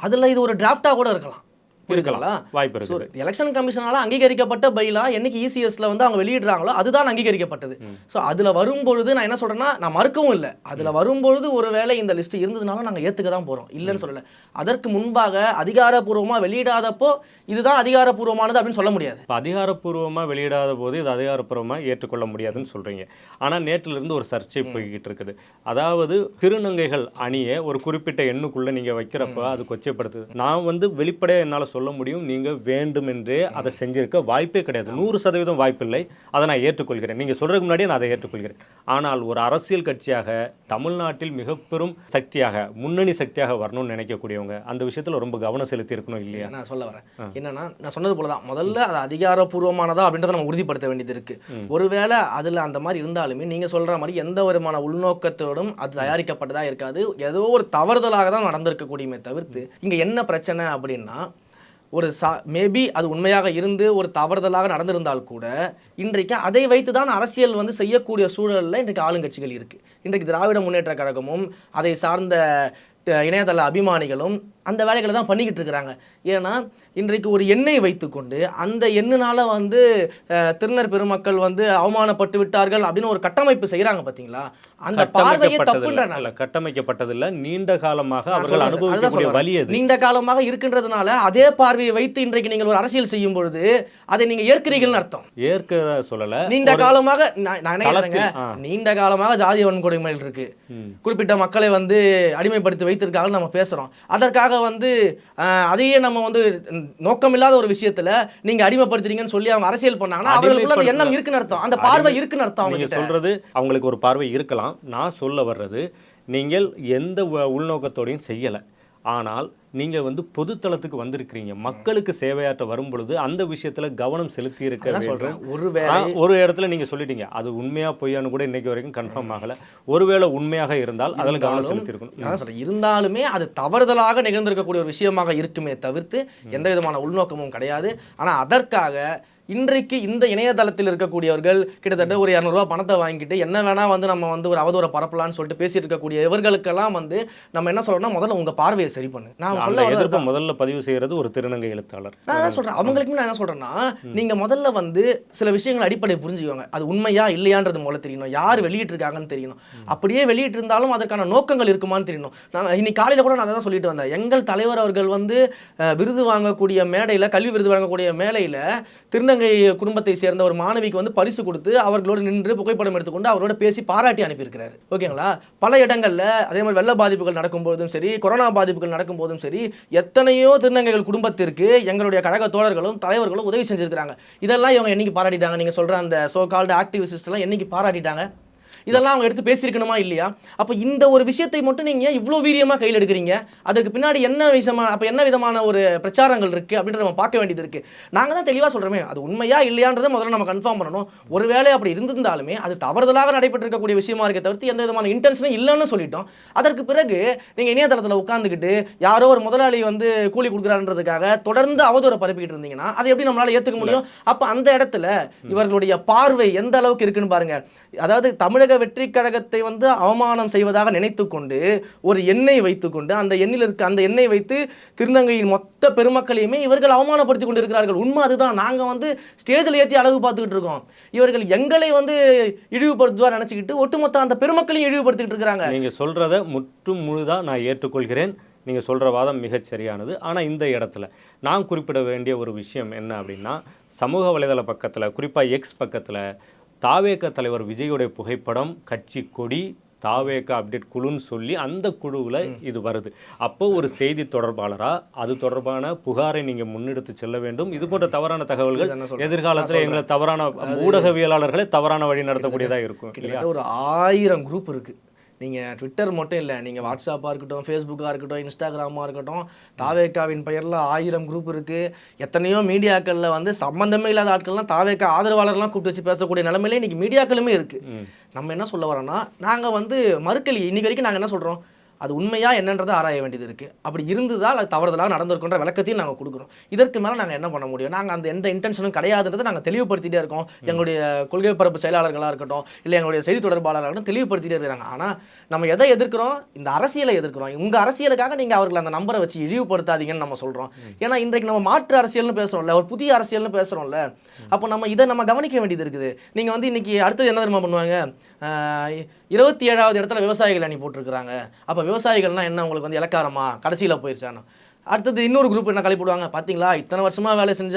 அதுல இது ஒரு டிராஃப்டா கூட இருக்கலாம். புரியுதுங்களா? வாய்ப்பு இருக்குது. எலெக்ஷன் கமிஷனால அங்கீகரிக்கப்பட்ட பைலா என்னைக்கு இசிஎஸ்ல வந்து அவங்க வெளியிடுறாங்களோ அதுதான் அங்கீகரிக்கப்பட்டது. ஸோ அதுல வரும்பொழுது நான் என்ன சொல்றேன்னா, நான் மறுக்கவும் இல்லை, அதுல வரும்பொழுது ஒருவேளை இந்த லிஸ்ட் இருந்ததுனால நாங்க ஏத்துக்க தான் போறோம், இல்லைன்னு சொல்லல. அதற்கு முன்பாக அதிகாரப்பூர்வமா வெளியிடாதப்போ இதுதான் அதிகாரப்பூர்வமானது அப்படின்னு சொல்ல முடியாது. இப்போ அதிகாரப்பூர்வமாக வெளியிடாத போது இது அதிகாரப்பூர்வமாக ஏற்றுக்கொள்ள முடியாதுன்னு சொல்கிறீங்க. ஆனால் நேற்றிலிருந்து ஒரு சர்ச்சை போய்கிட்டு இருக்குது. அதாவது திருநங்கைகள் அணியை ஒரு குறிப்பிட்ட எண்ணுக்குள்ளே நீங்கள் வைக்கிறப்ப அது கொச்சைப்படுத்துது. நான் வந்து வெளிப்படையாக என்னால் சொல்ல முடியும், நீங்கள் வேண்டுமென்றே அதை செஞ்சிருக்க வாய்ப்பே கிடையாது. 100% வாய்ப்பில்லை. அதை நான் ஏற்றுக்கொள்கிறேன். நீங்கள் சொல்கிறதுக்கு முன்னாடியே நான் அதை ஏற்றுக்கொள்கிறேன். ஆனால் ஒரு அரசியல் கட்சியாக தமிழ்நாட்டில் மிக பெரும் சக்தியாக, முன்னணி சக்தியாக வரணும்னு நினைக்கக்கூடியவங்க அந்த விஷயத்தில் ரொம்ப கவனம் செலுத்தி இருக்கணும் இல்லையா? நான் சொல்ல வரேன் என்னன்னா, நான் சொன்னது போல தான், முதல்ல அது அதிகாரப்பூர்வமானதா அப்படின்றத நம்ம உறுதிப்படுத்த வேண்டியது இருக்கு. ஒருவேளை அதில் அந்த மாதிரி இருந்தாலுமே நீங்கள் சொல்கிற மாதிரி எந்த விதமான உள்நோக்கத்தோடும் அது தயாரிக்கப்பட்டதாக இருக்காது. ஏதோ ஒரு தவறுதலாக தான் நடந்திருக்கக்கூடியமே தவிர்த்து இங்கே என்ன பிரச்சனை அப்படின்னா, ஒரு மேபி அது உண்மையாக இருந்து ஒரு தவறுதலாக நடந்திருந்தால் கூட இன்றைக்கு அதை வைத்து தான் அரசியல் வந்து செய்யக்கூடிய சூழலில் இன்றைக்கு ஆளுங்கட்சிகள் இருக்குது. இன்றைக்கு திராவிட முன்னேற்ற கழகமும் அதை சார்ந்த இணையதள அபிமானிகளும் அந்த வேலைகளை தான் பண்ணிக்கிட்டு இருக்கிறாங்க. ஏன்னா இன்றைக்கு ஒரு எண்ணை வைத்துக்கொண்டு அந்த எண்ணினால வந்து திருநர் பெருமக்கள் வந்து அவமானப்பட்டு விட்டார்கள் அப்படின்னு ஒரு கட்டமைப்பு செய்கிறாங்க பார்த்தீங்களா? அந்த பார்வையே தப்புன்றனால கட்டமைக்கப்பட்டதில்லை, நீண்ட காலமாக அவர்கள் அனுபவிக்கக்கூடிய வலி அது. நீண்ட காலமாக இருக்கின்றதுனால அதே பார்வையை வைத்து இன்றைக்கு நீங்கள் ஒரு அரசியல் செய்யும் பொழுது அதை நீங்கள் ஏற்கிறீர்கள்னு அர்த்தம். ஏற்க சொல்லலை, நீண்ட காலமாக நான் நினைக்கிறேங்க, நீண்ட காலமாக ஜாதி வன்கொடுமைகள் இருக்கு, குறிப்பிட்ட மக்களை வந்து அடிமைப்படுத்தி வைத்திருக்காங்க நம்ம பேசுகிறோம். அதற்காக வந்து அதையே நம்ம வந்து நோக்கமில்லாத ஒரு விஷயத்துல நீங்க அடிமைப்படுத்துறீங்கன்னு சொல்லி அவங்க அரசியல் பண்ணாங்கன்னா அவங்களுக்குள்ள அந்த எண்ணம் இருக்குன்னு அர்த்தம், அந்த பார்வை இருக்குன்னு அர்த்தம். நீங்க சொல்றது அவங்களுக்கு ஒரு பார்வை இருக்கலாம். நான் சொல்ல வர்றது, நீங்கள் எந்த உள்நோக்கத்தோடையும் செய்யலை, ஆனால் நீங்க வந்து பொதுத்தளத்துக்கு வந்திருக்கிறீங்க, மக்களுக்கு சேவையாற்ற வரும் பொழுது அந்த விஷயத்துல கவனம் செலுத்தி இருக்க வேண்டும். ஒரு இடத்துல நீங்க சொல்லிட்டீங்க, அது உண்மையா பொய்யான்னு கூட இன்னைக்கு வரைக்கும் கன்ஃபார்ம் ஆகல. ஒருவேளை உண்மையாக இருந்தால் அதில் கவனம் செலுத்தி இருக்கணும். இருந்தாலுமே அது தவறுதலாக நிகழ்ந்திருக்கக்கூடிய ஒரு விஷயமாக இருக்குமே தவிர்த்து எந்த விதமான உள்நோக்கமும் கிடையாது. ஆனா அதற்காக இன்றைக்கு இந்த இணையதளத்தில் இருக்கக்கூடியவர்கள் கிட்டத்தட்ட ஒரு 200 ரூபா பணத்தை வாங்கிட்டு என்ன வேணா வந்து நம்ம வந்து ஒரு அவதூற பரப்பலான்னு சொல்லிட்டு பேசிட்டு இருக்கக்கூடிய இவர்களுக்கெல்லாம் வந்து நம்ம என்ன சொல்றோம்னா, முதல்ல உங்க பார்வையை சரி பண்ணு. நான் சொல்ல எதிர்ப்பு முதல்ல பதிவு செய்யறது ஒரு திருநங்கை எழுத்தாளர். நான் தான் சொல்றேன், அவங்களுக்கு நான் என்ன சொல்றேன்னா, நீங்க முதல்ல வந்து சில விஷயங்கள் அடிப்படை புரிஞ்சுக்கோங்க. அது உண்மையா இல்லையான்றது முதல்ல தெரியணும், யார் வெளியிட்டு இருக்காங்கன்னு தெரியணும். அப்படியே வெளியிட்டு இருந்தாலும் அதற்கான நோக்கங்கள் இருக்குமான்னு தெரியணும். நான் இன்னைக்கு காலையில கூட நான் அதை தான் சொல்லிட்டு வந்தேன். எங்கள் தலைவர் அவர்கள் வந்து விருது வாங்கக்கூடிய மேடையில, கல்வி விருது வாங்கக்கூடிய மேடையில திருநங்கை குடும்பத்தை சேர்ந்த ஒரு மாணவிக்கு வந்து பரிசு கொடுத்து அவர்களோடு நின்று புகைப்படம் எடுத்துக்கொண்டு அவரோட பேசி பாராட்டி அனுப்பியிருக்கிறாரு. ஓகேங்களா? பல இடங்கள்ல அதே மாதிரி வெள்ள பாதிப்புகள் நடக்கும்போதும் சரி, கொரோனா பாதிப்புகள் நடக்கும் போதும் சரி, எத்தனையோ திருநங்கைகள் குடும்பத்திற்கு எங்களுடைய கழக தோழர்களும் தலைவர்களும் உதவி செஞ்சிருக்கிறாங்க. இதெல்லாம் இவங்க என்னைக்கு பாராட்டிட்டாங்க? நீங்க சொல்ற அந்த சோ கால்டு ஆக்டிவிஸ்ட் எல்லாம் என்னைக்கு பாராட்டிட்டாங்க? இதெல்லாம் அவங்க எடுத்து பேசியிருக்கணுமா இல்லையா? அப்போ இந்த ஒரு விஷயத்தை மட்டும் நீங்கள் இவ்வளோ வீரியமாக கையில் எடுக்கிறீங்க, அதுக்கு பின்னாடி என்ன விஷயமா, அப்போ என்ன விதமான ஒரு பிரச்சாரங்கள் இருக்குது அப்படின்றத நம்ம பார்க்க வேண்டியது இருக்குது. நாங்கள் தான் தெளிவாக சொல்கிறோமே, அது உண்மையா இல்லையான்றதை முதல்ல நம்ம கன்ஃபார்ம் பண்ணணும். ஒருவேளை அப்படி இருந்திருந்தாலுமே அது தவறுதலாக நடைபெற்றிருக்கக்கூடிய விஷயமா இருக்க தவிர்த்து எந்த விதமான இன்டென்ஷனும் இல்லைன்னு சொல்லிட்டோம். அதற்கு பிறகு நீங்கள் இணையதளத்தில் உட்காந்துக்கிட்டு யாரோ ஒரு முதலாளி வந்து கூலி கொடுக்குறான்றதுக்காக தொடர்ந்து அவதூறை பரப்பிக்கிட்டு இருந்தீங்கன்னா அதை எப்படி நம்மளால் ஏற்றுக்க முடியும்? அப்போ அந்த இடத்துல இவர்களுடைய பார்வை எந்த அளவுக்கு இருக்குன்னு பாருங்க. அதாவது தமிழக வெற்றி கழகத்தை வந்து அவமானம் செய்வதாக நினைத்து கொண்டு ஒரு எண்ணெய் வைத்துக்கொண்டு அந்த எண்ணில் இருக்க அந்த எண்ணெய் வைத்து திருநங்கையின் மொத்த பெருமக்களையுமே இவர்கள் அவமானப்படுத்தி கொண்டு இருக்கிறார்கள். உண்மை அதுதான். நாங்கள் வந்து ஸ்டேஜில் ஏற்றி அழகு பார்த்துக்கிட்டு இருக்கோம், இவர்கள் எங்களை வந்து இழிவுபடுத்துவார் நினச்சிக்கிட்டு ஒட்டுமொத்த அந்த பெருமக்களையும் இழிவுபடுத்திக்கிட்டு இருக்கிறாங்க. நீங்கள் சொல்கிறத முற்றும் முழுதாக நான் ஏற்றுக்கொள்கிறேன். நீங்கள் சொல்கிற வாதம் மிகச் சரியானது. ஆனால் இந்த இடத்துல நான் குறிப்பிட வேண்டிய ஒரு விஷயம் என்ன அப்படின்னா, சமூக வலைதள பக்கத்தில், குறிப்பாக எக்ஸ் பக்கத்தில் தாவேக தலைவர் விஜயோடைய புகைப்படம், கட்சி கொடி, தாவேக அப்டேட் குழுன்னு சொல்லி அந்த குழுவில் இது வருது. அப்போ ஒரு செய்தி தொடர்பாளராக அது தொடர்பான புகாரை நீங்கள் முன்னெடுத்து செல்ல வேண்டும். இது போன்ற தவறான தகவல்கள் எதிர்காலத்தில் எங்களை தவறான ஊடகவியலாளர்களை தவறான வழி நடத்தக்கூடியதாக இருக்கும். ஒரு 1000 குரூப் இருக்குது. நீங்கள் ட்விட்டர் மட்டும் இல்லை, நீங்கள் வாட்ஸ்அப்பாக இருக்கட்டும், ஃபேஸ்புக்காக இருக்கட்டும், இன்ஸ்டாகிராமாக இருக்கட்டும், தாவேக்காவின் பெயரில் 1000 குரூப் இருக்குது. எத்தனையோ மீடியாக்களில் வந்து சம்மந்தமே இல்லாத ஆட்கள்லாம் தாவேக்கா ஆதரவாளர்லாம் கூப்பிட்டு வச்சு பேசக்கூடிய நிலைமையிலே இன்றைக்கி மீடியாக்களுமே இருக்குது. நம்ம என்ன சொல்ல வரோன்னா, நாங்கள் வந்து மறுக்கலி இன்னைக்கு வரைக்கும் நாங்கள் என்ன சொல்கிறோம், அது உண்மையா என்னன்றதை ஆராய வேண்டியது இருக்குது. அப்படி இருந்ததால் அது தவறுதலாக நடந்திருக்குன்ற விளக்கத்தையும் நாங்கள் கொடுக்குறோம். இதற்கு மேலே நாங்கள் என்ன பண்ண முடியும்? நாங்கள் அந்த எந்த இன்டென்ஷனும் கிடையாதுன்றதை நாங்கள் தெளிவுபடுத்திட்டே இருக்கோம். எங்களுடைய கொள்கை பரப்பு செயலாளர்களாக இருக்கட்டும், இல்லை எங்களுடைய செய்தி தொடர்பாளர்களாக இருக்கட்டும், தெளிவுபடுத்திட்டே இருக்கிறாங்க. ஆனால் நம்ம எதை எதிர்க்கிறோம்? இந்த அரசியலை எதிர்க்கிறோம். உங்கள் அரசியலுக்காக நீங்கள் அவர்களை அந்த நம்பரை வச்சு இழிவுபடுத்தாதீங்கன்னு நம்ம சொல்கிறோம். ஏன்னா இன்றைக்கு நம்ம மாற்று அரசியல்னு பேசுகிறோம்ல, ஒரு புதிய அரசியல்னு பேசுகிறோம்ல, அப்போ நம்ம இதை நம்ம கவனிக்க வேண்டியது இருக்குது. நீங்கள் வந்து இன்னைக்கு அடுத்தது என்ன தெரியுமா பண்ணுவாங்க? 27வது இடத்துல விவசாயிகள் அணி போட்டிருக்கிறாங்க. அப்போ விவசாயிகள்னா என்ன, உங்களுக்கு வந்து இலக்காரமா கடைசியில் போயிருச்சான்னு. அடுத்தது இன்னொரு குரூப் என்ன கழிப்பிடுவாங்க, பார்த்தீங்களா இத்தனை வருஷமாக வேலை செஞ்ச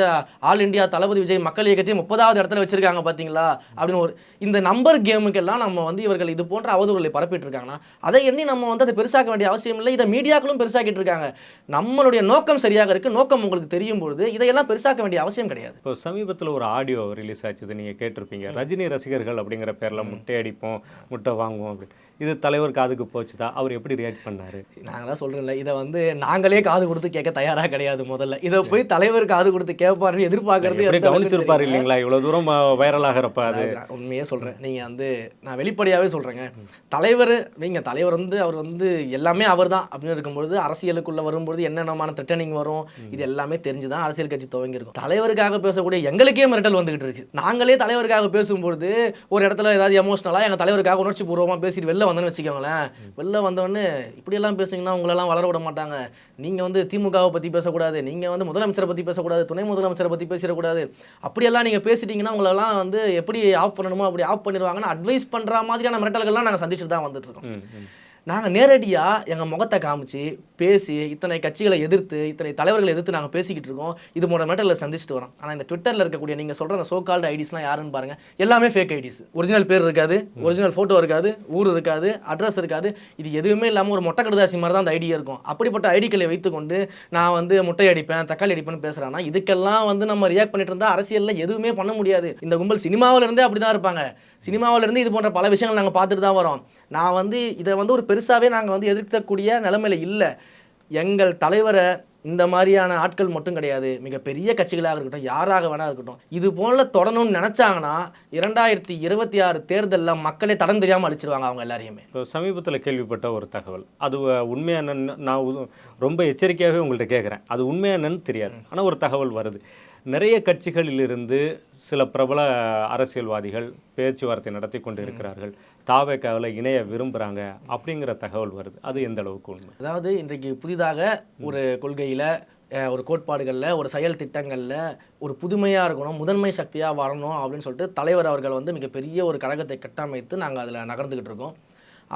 ஆல் இண்டியா தளபதி விஜய் மக்கள் இயக்கத்தையும் 30வது இடத்துல வச்சிருக்காங்க பார்த்தீங்களா அப்படின்னு ஒரு இந்த நம்பர் கேமுக்கெல்லாம் நம்ம வந்து இவர்கள் இது போன்ற அவதூறுகளை பரப்பிட்டு இருக்காங்கன்னா அதை எண்ணி நம்ம வந்து அதை பெருசாக்க வேண்டிய அவசியம் இல்லை. இதை மீடியாக்களும் பெருசாக்கிட்டு இருக்காங்க. நம்மளுடைய நோக்கம் சரியாக இருக்குது. நோக்கம் உங்களுக்கு தெரியும் பொழுது இதையெல்லாம் பெருசாக்க வேண்டிய அவசியம் கிடையாது. இப்போ சமீபத்தில் ஒரு ஆடியோ ரிலீஸ் ஆச்சு, நீங்கள் கேட்டிருப்பீங்க. ரஜினி ரசிகர்கள் அப்படிங்கிற பேரில் முட்டை அடிப்போம், முட்டை வாங்குவோம் அப்படி. இது தலைவர் காதுக்கு போச்சுதான், அவர் எப்படி ரியாக்ட் பண்ணாரு? நாங்கள் தான் சொல்கிறேன்ல, இதை வந்து நாங்களே காது கொடுத்து கேட்க தயாராக கிடையாது. முதல்ல இதை போய் தலைவர் காது கொடுத்து கேட்பாருன்னு எதிர்பார்க்கறது கவனிச்சிருப்பாரு இல்லைங்களா? இவ்வளோ தூரம் வைரல் ஆகிறப்ப அது உண்மையே சொல்கிறேன். நீங்கள் வந்து நான் வெளிப்படையாகவே சொல்கிறேங்க, தலைவர் வந்து அவர் வந்து எல்லாமே அவர் தான் அப்படின்னு இருக்கும்பொழுது, அரசியலுக்குள்ளே வரும்பொழுது என்னென்னமான த்ரெட்டனிங் வரும் இது எல்லாமே தெரிஞ்சு தான் அரசியல் கட்சி துவங்கியிருக்கும். தலைவருக்காக பேசக்கூடிய எங்களுக்கே மிரட்டல் வந்துகிட்டு இருக்கு. நாங்களே தலைவருக்காக பேசும்பொழுது ஒரு இடத்துல ஏதாவது எமோஷனலாக எங்கள் தலைவருக்காக உணர்ச்சி பூர்வமாக பேசிட்டு வெளில வந்தோன்னு வச்சுக்கோங்களேன், வெளில வந்தோடனே இப்படியெல்லாம் பேசுனீங்கன்னா உங்களெல்லாம் வளர விட மாட்டாங்க. நீங்கள் வந்து திமுகவை பற்றி பேசக்கூடாது, நீங்கள் வந்து முதலமைச்சரை பற்றி பேசக்கூடாது, துணை முதலமைச்சரை பற்றி பேசிடக்கூடாது, அப்படியெல்லாம் நீங்கள் பேசிட்டீங்கன்னா உங்களெல்லாம் வந்து எப்படி ஆஃப் பண்ணணுமோ அப்படி ஆஃப் பண்ணிடுவாங்கன்னு அட்வைஸ் பண்ணுற மாதிரியான மிரட்டல்கள்லாம் நாங்கள் சந்திச்சுட்டு தான் வந்துட்டு இருக்கோம். நாங்கள் நேரடியாக எங்கள் முகத்தை காமிச்சு பேசி இத்தனை கட்சிகளை எதிர்த்து இத்தனை தலைவர்களை எதிர்த்து நாங்கள் பேசிக்கிட்டு இருக்கோம். இது போன்ற மேட்டரில் சந்திச்சுட்டு வரோம். ஆனால் இந்த ட்விட்டரில் இருக்கக்கூடிய நீங்கள் சொல்கிற அந்த சோகால்டு ஐடிஸ்லாம் யாருன்னு பாருங்கள், எல்லாமே ஃபேக் ஐடிஸ். ஒரிஜினல் பேர் இருக்காது, ஒரிஜினல் ஃபோட்டோ இருக்காது, ஊர் இருக்காது, அட்ரஸ் இருக்காது. இது எதுவுமே இல்லாமல் ஒரு மொட்டை கடுதாசி மாதிரி தான் அந்த ஐடியா இருக்கும். அப்படிப்பட்ட ஐடிக்களை வைத்துக்கொண்டு நான் வந்து முட்டை அடிப்பேன், தக்காளி அடிப்பேன்னு பேசுகிறேன்னா இதுக்கெல்லாம் வந்து நம்ம ரியாக்ட் பண்ணிட்டு இருந்தால் அரசியலில் எதுவுமே பண்ண முடியாது. இந்த கும்பல் சினிமாவிலேருந்தே அப்படி தான் இருப்பாங்க. சினிமாவிலேருந்து இது போன்ற பல விஷயங்கள் நாங்கள் பார்த்துட்டு தான் வரோம். நான் வந்து இதை வந்து ஒரு பெருசாகவே நாங்கள் வந்து எதிர்க்கக்கூடிய நிலைமையில் இல்லை. எங்கள் தலைவரை இந்த மாதிரியான ஆட்கள் மட்டும் கிடையாது, மிகப்பெரிய கட்சிகளாக இருக்கட்டும், யாராக வேணா இருக்கட்டும், இது போல தொடரணும்னு நினச்சாங்கன்னா 2026 தேர்தலில் மக்களே தடம் தெரியாமல் அழிச்சிருவாங்க அவங்க எல்லாரையுமே. இப்போ சமீபத்தில் கேள்விப்பட்ட ஒரு தகவல், அது உண்மையான நான் ரொம்ப எச்சரிக்கையாகவே உங்கள்கிட்ட கேட்குறேன், அது உண்மையானன்னு தெரியாது, ஆனால் ஒரு தகவல் வருது. நிறைய கட்சிகளிலிருந்து சில பிரபல அரசியல்வாதிகள் பேச்சுவார்த்தை நடத்தி கொண்டு இருக்கிறார்கள், தாவேக்காவில் இணைய விரும்புகிறாங்க அப்படிங்கிற தகவல் வருது. அது எந்த அளவுக்கு உண்மை? அதாவது இன்றைக்கு புதிதாக ஒரு கொள்கையில், ஒரு கோட்பாடுகளில், ஒரு செயல் திட்டங்களில் ஒரு புதுமையாக இருக்கணும், முதன்மை சக்தியாக வரணும் அப்படின்னு சொல்லிட்டு தலைவர் அவர்கள் வந்து மிகப்பெரிய ஒரு கழகத்தை கட்டமைத்து நாங்கள் அதில் நகர்ந்துக்கிட்டு இருக்கோம்.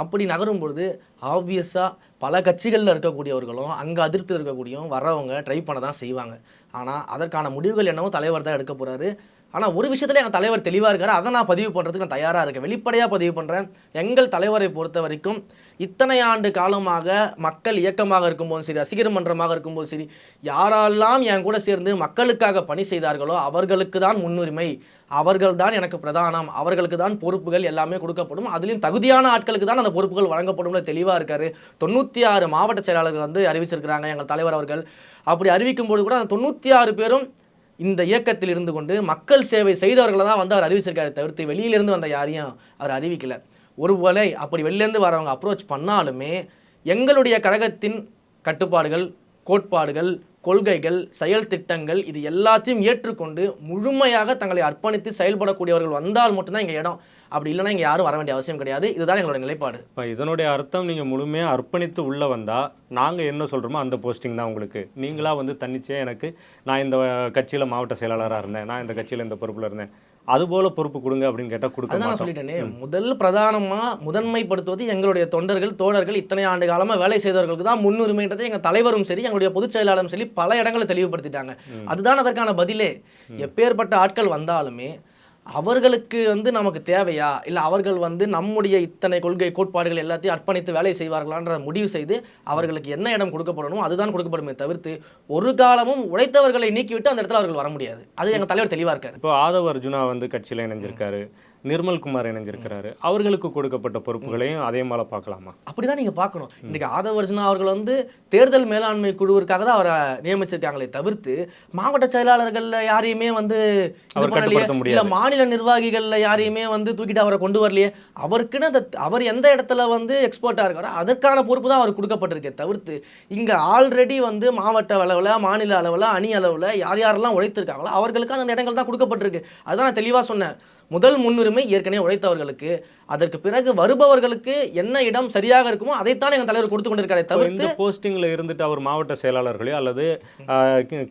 அப்படி நகரும்பொழுது ஆப்வியஸாக பல கட்சிகளில் இருக்கக்கூடியவர்களும் அங்கே அதிர்த்து இருக்கக்கூடியவங்க வரவங்க ட்ரை பண்ண தான் செய்வாங்க. ஆனால் அதற்கான முடிவுகள் என்னவோ தலைவர் தான் எடுக்க போகிறாரு. ஆனால் ஒரு விஷயத்தில் எங்கள் தலைவர் தெளிவாக இருக்கார், அதை நான் பதிவு பண்ணுறதுக்கு நான் தயாராக இருக்கேன், வெளிப்படையாக பதிவு பண்ணுறேன். எங்கள் தலைவரை பொறுத்த வரைக்கும் இத்தனை ஆண்டு காலமாக மக்கள் இயக்கமாக இருக்கும்போதும் சரி, ரசிகர் மன்றமாக இருக்கும்போது சரி, யாரெல்லாம் என் கூட சேர்ந்து மக்களுக்காக பணி செய்தார்களோ அவர்களுக்கு தான் முன்னுரிமை, அவர்கள் தான் எனக்கு பிரதானம், அவர்களுக்கு தான் பொறுப்புகள் எல்லாமே கொடுக்கப்படும், அதுலேயும் தகுதியான ஆட்களுக்கு தான் அந்த பொறுப்புகள் வழங்கப்படும்னு தெளிவாக இருக்கார். 96 மாவட்ட செயலாளர்கள் வந்து அறிவிச்சிருக்கிறாங்க எங்கள் தலைவர் அவர்கள். அப்படி அறிவிக்கும்போது கூட அந்த 96 பேரும் இந்த இயக்கத்தில் இருந்து கொண்டு மக்கள் சேவை செய்தவர்களை தான் வந்து அவர் அறிவிச்சிருக்காரு, தவிர்த்து வெளியிலிருந்து வந்த யாரையும் அவர் அறிவிக்கலை. ஒருவேளை அப்படி வெளிலேருந்து வரவங்க அப்ரோச் பண்ணாலுமே எங்களுடைய கழகத்தின் கட்டுப்பாடுகள், கோட்பாடுகள், கொள்கைகள், செயல் திட்டங்கள் இது எல்லாத்தையும் ஏற்றுக்கொண்டு முழுமையாக தங்களை அர்ப்பணித்து செயல்படக்கூடியவர்கள் வந்தால் மட்டும்தான் எங்கள் இடம். அப்படி இல்லைன்னா இங்கே யாரும் வர வேண்டிய அவசியம் கிடையாது. இதுதான் எங்களோட நிலைப்பாடு. இப்போ இதனுடைய அர்த்தம் நீங்கள் முழுமையாக அர்ப்பணித்து உள்ளே வந்தால் நாங்கள் என்ன சொல்கிறோமோ அந்த போஸ்டிங் தான் உங்களுக்கு. நீங்களாக வந்து தன்னிச்சையாக எனக்கு நான் இந்த கட்சியில் மாவட்ட செயலாளராக இருந்தேன், நான் இந்த கட்சியில் இந்த பொறுப்பில் இருந்தேன், அதுபோல் பொறுப்பு கொடுங்க அப்படின்னு கேட்டால் கொடுக்க மாட்டோம். நான் சொல்லிட்டேனே, முதல் பிரதானமாக முதன்மைப்படுத்துவது எங்களுடைய தொண்டர்கள், தோழர்கள், இத்தனை ஆண்டு காலமாக வேலை செய்தவர்களுக்கு தான் முன்னுரிமைன்றதை எங்கள் தலைவரும் சரி, எங்களுடைய பொதுச் செயலாளரும் சரி பல இடங்களை தெளிவுபடுத்திட்டாங்க. அதுதான் அதற்கான பதிலே. எப்பேற்பட்ட ஆட்கள் வந்தாலுமே அவர்களுக்கு வந்து நமக்கு தேவையா, இல்லை அவர்கள் வந்து நம்முடைய இத்தனை கொள்கை கோட்பாடுகள் எல்லாத்தையும் அர்ப்பணித்து வேலை செய்வார்களான்ற முடிவு செய்து அவர்களுக்கு என்ன இடம் கொடுக்கப்படணும் அதுதான் கொடுக்கப்படுமே தவிர்த்து ஒரு காலமும் உழைத்தவர்களை நீக்கிவிட்டு அந்த இடத்துல அவர்கள் வர முடியாது. அது எங்கள் தலைவர் தெளிவாக இருக்காரு. இப்போ ஆதவ அர்ஜுனா வந்து கட்சியில் இணைஞ்சிருக்காரு, நிர்மல்குமார் இணைஞ்சிருக்கிறாரு, அவர்களுக்கு கொடுக்கப்பட்ட பொறுப்புகளையும் அதே மாதிரி பார்க்கலாமா? அப்படிதான் நீங்க பார்க்கணும். இன்னைக்கு ஆதவ அர்ஜுனா அவர்கள் வந்து தேர்தல் மேலாண்மை குழுவிற்காக தான் அவரை நியமிச்சிருக்காங்களே தவிர்த்து மாவட்ட செயலாளர்கள்ல யாரையுமே வந்து இது அவர் பண்ணலையே, கட்டுப்படுத்த முடியாது. இல்ல மாநில நிர்வாகிகள்ல யாரையுமே வந்து தூக்கிட்டு அவரை கொண்டு வரலையே. அவருக்குன்னு அவர் எந்த இடத்துல வந்து எக்ஸ்பர்ட்டா இருக்காரோ அதற்கான பொறுப்பு தான் அவர் கொடுக்கப்பட்டிருக்கே தவிர்த்து இங்க ஆல்ரெடி வந்து மாவட்ட அளவுல, மாநில அளவுல, அணி அளவுல யார் யாரெல்லாம் உழைத்திருக்காங்களோ அவர்களுக்கு அந்த இடங்கள் தான் கொடுக்கப்பட்டிருக்கு. அதுதான் நான் தெளிவா சொன்னேன். முதல் முன்னுரிமை ஏற்கனவே உழைத்தவர்களுக்கு, அதற்கு பிறகு வருபவர்களுக்கு என்ன இடம் சரியாக இருக்குமோ அதைத்தான் எங்கள் தலைவர் கொடுத்து கொண்டிருக்காரே இந்த தவிர்த்து போஸ்டிங்ல இருந்துட்டு அவர் மாவட்ட செயலாளர்களையோ அல்லது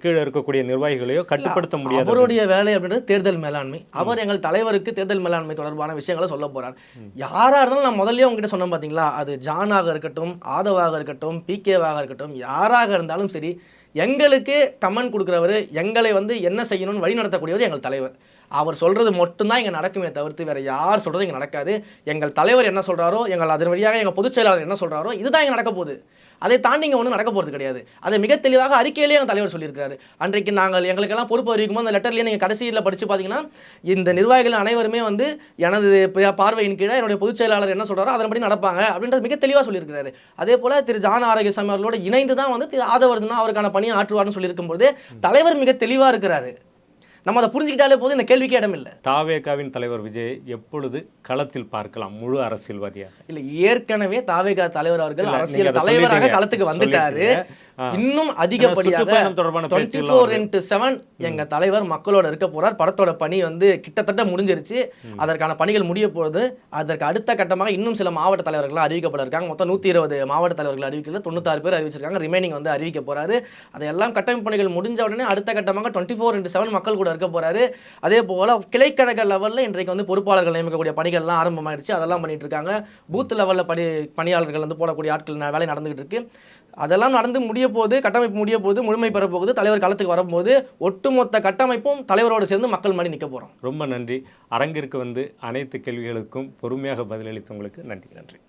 கீழே இருக்கக்கூடிய நிர்வாகிகளையோ கட்டுப்படுத்த முடியாது. அவருடைய வேலை அப்படின்றது தேர்தல் மேலாண்மை. அவர் எங்கள் தலைவருக்கு தேர்தல் மேலாண்மை தொடர்பான விஷயங்களை சொல்ல போறார். யாரா இருந்தாலும் நான் முதல்லயே உங்ககிட்ட சொன்னேன் பாத்தீங்களா, அது ஜானாக இருக்கட்டும், ஆதவாக இருக்கட்டும், பிகேவாக இருக்கட்டும், யாராக இருந்தாலும் சரி, எங்களுக்கு கமெண்ட் கொடுக்குறவர், எங்களை வந்து என்ன செய்யணும்னு வழி நடத்தக்கூடியவர் எங்கள் தலைவர். அவர் சொல்றது மட்டும்தான் இங்கே நடக்குமே தவிர்த்து வேற யார் சொல்றது இங்கே நடக்காது. எங்கள் தலைவர் என்ன சொல்றாரோ, எங்கள் அதன் வழியாக எங்கள் பொதுச் செயலாளர் என்ன சொல்றாரோ இதுதான் இங்கே நடக்க போகுது. அதை தாண்டி இங்கே ஒன்றும் நடக்க போகிறது கிடையாது. அதை மிக தெளிவாக அறிக்கையிலேயே எங்கள் தலைவர் சொல்லியிருக்காரு. அன்றைக்கு நாங்கள் எங்களுக்கெல்லாம் பொறுப்பு அறிவிக்கும்போது அந்த லெட்டர்லேயே நீங்கள் கடைசியில் படித்து பார்த்தீங்கன்னா, இந்த நிர்வாகிகள் அனைவருமே வந்து எனது பார்வையின் கீழே என்னுடைய பொதுச் செயலாளர் என்ன சொல்கிறாரோ அதன்படி நடப்பாங்க அப்படின்றது மிக தெளிவாக சொல்லியிருக்கிறாரு. அதே போல் திரு ஜான் ஆரோக்கியசாமி அவர்களோட இணைந்து தான் வந்து திரு ஆதவர்ஜுனா அவருக்கான பணியை ஆற்றுவார்னு சொல்லியிருக்கும் போது தலைவர் மிக தெளிவாக இருக்கிறாரு. நம்ம அதை புரிஞ்சுக்கிட்டாலே போது இந்த கேள்விக்கே இடம் இல்லை. தாவேகாவின் தலைவர் விஜய் எப்பொழுது களத்தில் பார்க்கலாம் முழு அரசியல்வாதியாக? இல்லை, ஏற்கனவே தாவேகா தலைவர் அவர்கள் அரசியல் தலைவராக களத்துக்கு வந்துட்டாரு. இன்னும் அதிகப்படியாக 24/7 எங்க தலைவர் மக்களோட இருக்க போறார். படத்தோட பணி வந்து கிட்டத்தட்ட முடிஞ்சிருச்சு. அதற்கான பணிகள் முடிய போகுது. அதற்கு அடுத்த கட்டமாக இன்னும் சில மாவட்ட தலைவர்கள் அறிவிக்கப்பட இருக்காங்க. மொத்தம் 120 மாவட்ட தலைவர்கள் அறிவிக்கல, 96 பேர் அறிவிச்சிருக்காங்க. ரிமைனிங் வந்து அறிவிக்க போறாரு. அதையெல்லாம் கட்டமைப்பு பணிகள் முடிஞ்ச உடனே அடுத்த கட்டமாக 24/7 மக்கள் கூட இருக்க போறாரு. அதே போல கிளைக்கழக லெவல்ல இன்றைக்கு வந்து பொறுப்பாளர்கள் நியமிக்கக்கூடிய பணிகள்லாம் ஆரம்பமாயிடுச்சு. அதெல்லாம் பண்ணிட்டு இருக்காங்க. பூத் லெவல்ல பணியாளர்கள் வந்து போடக்கூடிய ஆட்கள் வேலை நடந்துகிட்டு இருக்கு. அதெல்லாம் நடந்து முடிய போது, கட்டமைப்பு முடிய போது, முழுமை பெற போகுது. தலைவர் களத்துக்கு வரும்போது ஒட்டுமொத்த கட்டமைப்பும் தலைவரோடு சேர்ந்து மக்கள் மணி நிற்க போறோம். ரொம்ப நன்றி. அரங்கிற்கு வந்து அனைத்து கேள்விகளுக்கும் பொறுமையாக பதிலளித்தவங்களுக்கு நன்றி.